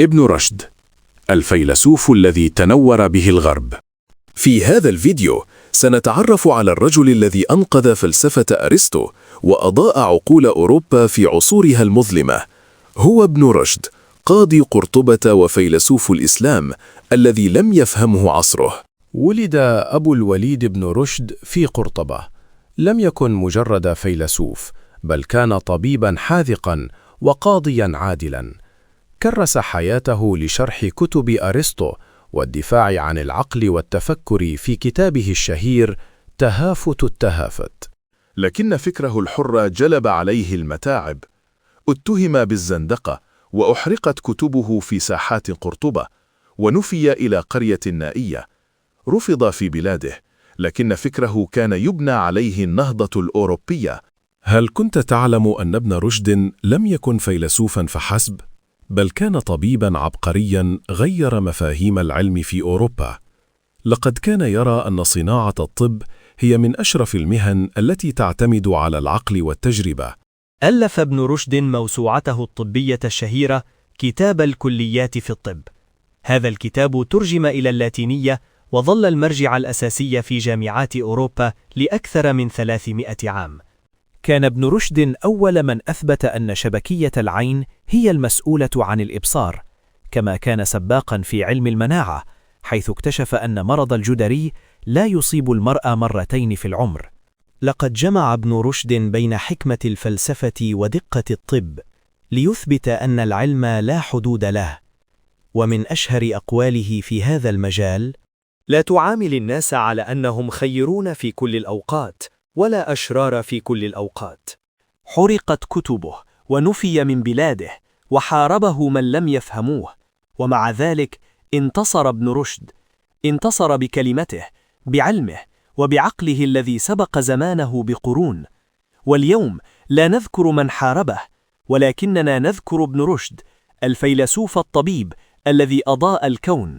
ابن رشد، الفيلسوف الذي تنور به الغرب. في هذا الفيديو سنتعرف على الرجل الذي أنقذ فلسفة أرسطو وأضاء عقول أوروبا في عصورها المظلمة. هو ابن رشد، قاضي قرطبة وفيلسوف الإسلام الذي لم يفهمه عصره. ولد أبو الوليد بن رشد في قرطبة. لم يكن مجرد فيلسوف، بل كان طبيبا حاذقا وقاضيا عادلا. كرس حياته لشرح كتب أرسطو والدفاع عن العقل والتفكر في كتابه الشهير تهافت التهافت. لكن فكره الحر جلب عليه المتاعب. اتهم بالزندقة وأحرقت كتبه في ساحات قرطبة، ونفي إلى قرية نائية. رفض في بلاده، لكن فكره كان يبنى عليه النهضة الأوروبية. هل كنت تعلم أن ابن رشد لم يكن فيلسوفا فحسب، بل كان طبيبا عبقريا غير مفاهيم العلم في أوروبا؟ لقد كان يرى أن صناعة الطب هي من أشرف المهن التي تعتمد على العقل والتجربة. ألف ابن رشد موسوعته الطبية الشهيرة كتاب الكليات في الطب. هذا الكتاب ترجم إلى اللاتينية وظل المرجع الأساسي في جامعات أوروبا لأكثر من 300 عام. كان ابن رشد أول من أثبت أن شبكية العين هي المسؤولة عن الإبصار، كما كان سباقا في علم المناعة، حيث اكتشف أن مرض الجدري لا يصيب المرأة مرتين في العمر. لقد جمع ابن رشد بين حكمة الفلسفة ودقة الطب ليثبت أن العلم لا حدود له. ومن أشهر أقواله في هذا المجال: لا تعامل الناس على أنهم خيرون في كل الأوقات ولا أشرار في كل الأوقات. حرقت كتبه ونفي من بلاده وحاربه من لم يفهموه، ومع ذلك انتصر ابن رشد. انتصر بكلمته، بعلمه، وبعقله الذي سبق زمانه بقرون. واليوم لا نذكر من حاربه، ولكننا نذكر ابن رشد، الفيلسوف الطبيب الذي أضاء الكون.